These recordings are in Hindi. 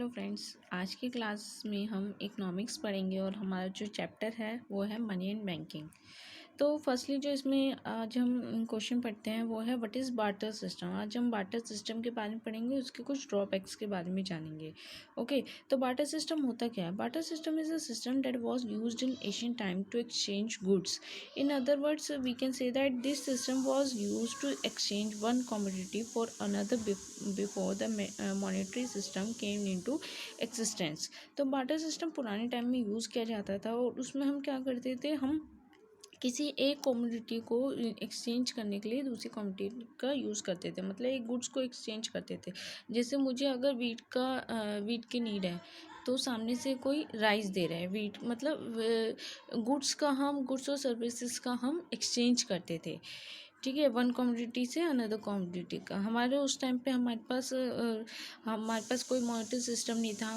हेलो फ्रेंड्स, आज की क्लास में हम इकोनॉमिक्स पढ़ेंगे और हमारा जो चैप्टर है वो है मनी एंड बैंकिंग। तो फर्स्टली जो इसमें आज हम क्वेश्चन पढ़ते हैं वो है व्हाट इज़ बार्टर सिस्टम। आज हम बार्टर सिस्टम के बारे में पढ़ेंगे, उसके कुछ ड्रॉबैक्स के बारे में जानेंगे। ओके, तो बार्टर सिस्टम होता क्या है? Barter system is a system that was used in ancient time to exchange goods. In other words we can say that this system was used to exchange one commodity for another before the monetary system came into existence. तो बार्टर सिस्टम पुराने टाइम में यूज़ किया जाता था और उसमें हम क्या करते थे, हम किसी एक कमोडिटी को एक्सचेंज करने के लिए दूसरी कमोडिटी का यूज़ करते थे, मतलब एक गुड्स को एक्सचेंज करते थे। जैसे मुझे अगर वीट की नीड है, तो सामने से कोई राइस दे रहा है, वीट मतलब गुड्स और सर्विसेज का हम एक्सचेंज करते थे। ठीक है, वन कमोडिटी से अनदर कमोडिटी का। हमारे उस टाइम पे हमारे पास कोई मॉनेटरी सिस्टम नहीं था,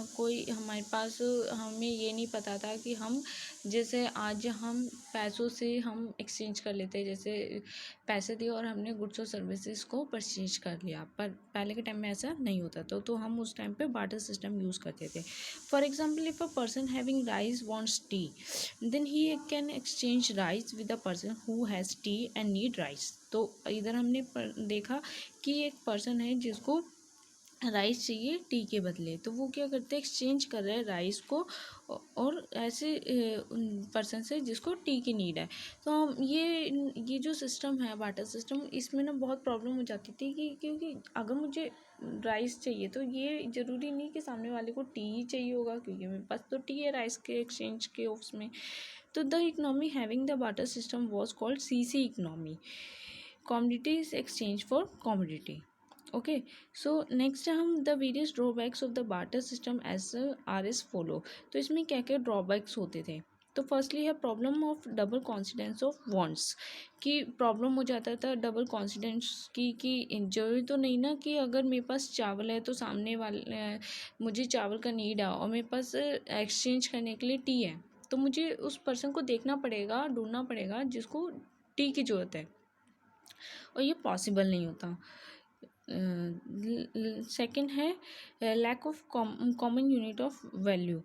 हमें ये नहीं पता था कि हम जैसे आज हम पैसों से हम एक्सचेंज कर लेते हैं, जैसे पैसे दिए और हमने गुड्स और सर्विसेज को परचेज कर लिया, पर पहले के टाइम में ऐसा नहीं होता था। तो हम उस टाइम पे बार्टर सिस्टम यूज़ करते थे। For example, if a person having rice wants tea, then he can exchange rice with a person who has tea and need rice. तो इधर हमने देखा कि एक पर्सन है जिसको राइस चाहिए टी के बदले, तो वो क्या करते हैं, एक्सचेंज कर रहे हैं राइस को और ऐसे पर्सन से जिसको टी की नीड है। तो हम ये जो सिस्टम है बार्टर सिस्टम, इसमें ना बहुत प्रॉब्लम हो जाती थी कि क्योंकि अगर मुझे राइस चाहिए तो ये ज़रूरी नहीं कि सामने वाले को टी ही चाहिए होगा, क्योंकि मेरे पास तो टी है राइस के एक्सचेंज के उसमें। तो the economy having the barter system was called C इकोनॉमी, commodities exchange for commodity. Okay, so next हम the various drawbacks of the barter system are as follow. तो इसमें क्या क्या ड्रॉबैक्स होते थे? तो फर्स्टली है problem of double coincidence of wants, कि प्रॉब्लम हो जाता था डबल कॉन्सिडेंस की, कि जरूरी तो नहीं ना कि अगर मेरे पास चावल है तो सामने वाले मुझे चावल का नीड है और मेरे पास एक्सचेंज करने के लिए टी है, तो मुझे उस पर्सन को देखना पड़ेगा, ढूंढना पड़ेगा जिसको टी की ज़रूरत है, और ये पॉसिबल नहीं होता। सेकंड है lack of common unit of value.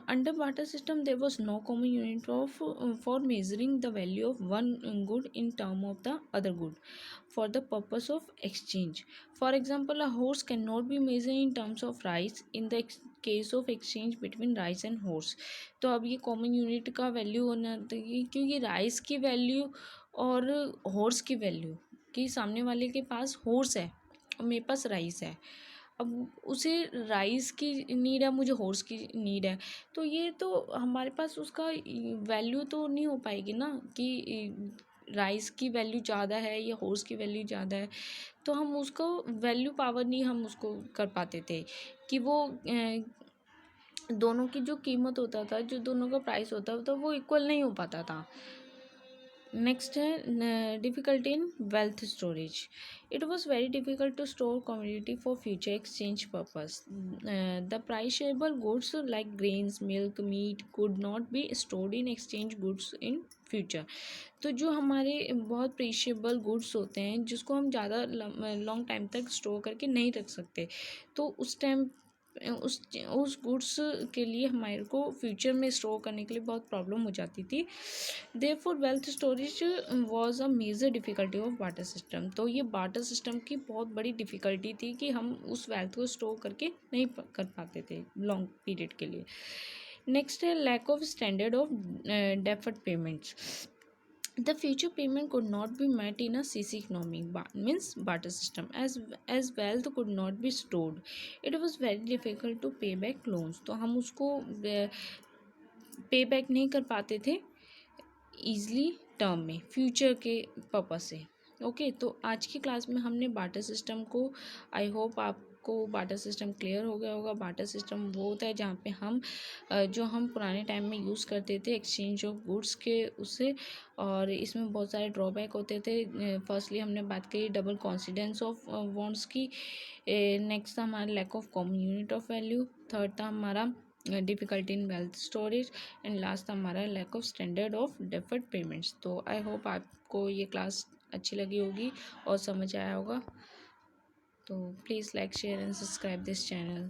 Under barter system there was no common unit of for measuring the value of one good in term of the other good for the purpose of exchange. For example, a horse cannot be measured in terms of rice in the case of exchange between rice and horse. तो अब ये कॉमन यूनिट का वैल्यू होना चाहिए, क्योंकि राइस की वैल्यू और हॉर्स की वैल्यू, कि सामने वाले के पास हॉर्स है और मेरे पास राइस है, अब उसे राइस की नीड है, मुझे हॉर्स की नीड है, तो ये तो हमारे पास उसका वैल्यू तो नहीं हो पाएगी ना, कि राइस की वैल्यू ज़्यादा है या हॉर्स की वैल्यू ज़्यादा है। तो हम उसको वैल्यू पावर नहीं हम उसको कर पाते थे कि वो दोनों की जो कीमत होता था, जो दोनों का प्राइस होता था, वो इक्वल नहीं हो पाता था। नेक्स्ट है difficulty in wealth storage. It was very difficult to store commodity for future exchange purpose. The perishable goods like grains, milk, meat could not be stored in exchange goods in future. तो जो हमारे बहुत प्रीशियबल गुड्स होते हैं जिसको हम ज़्यादा लॉन्ग टाइम तक स्टोर करके नहीं रख सकते, तो उस टाइम उस गुड्स के लिए हमारे को फ्यूचर में स्टोर करने के लिए बहुत प्रॉब्लम हो जाती थी। Therefore wealth storage was a major difficulty of barter system. तो ये बार्टर सिस्टम की बहुत बड़ी डिफ़िकल्टी थी कि हम उस वेल्थ को स्टोर करके नहीं कर पाते थे लॉन्ग पीरियड के लिए। नेक्स्ट है lack of standard of deferred payments. The future payment could not be met in a CC economy, means barter system, as wealth could not be stored. It was very difficult to pay back loans. तो हम उसको पे बैक नहीं कर पाते थे ईजली टर्म में, फ्यूचर के पर्पज से। ओके, तो आज की क्लास में हमने बार्टर सिस्टम को, आई होप आपको बार्टर सिस्टम क्लियर हो गया होगा। बार्टर सिस्टम वो होता है जहाँ पे जो हम पुराने टाइम में यूज़ करते थे एक्सचेंज ऑफ गुड्स के उससे, और इसमें बहुत सारे ड्रॉबैक होते थे। फर्स्टली हमने बात करी डबल कॉन्सिडेंस ऑफ वॉन्ट्स की। नेक्स्ट था हमारा lack of common unit of value. Third था हमारा difficulty in wealth storage, and last हमारा lack of standard of deferred payments. तो आई होप आपको ये क्लास अच्छी लगी होगी और समझ आया होगा। तो please like, share and subscribe this channel.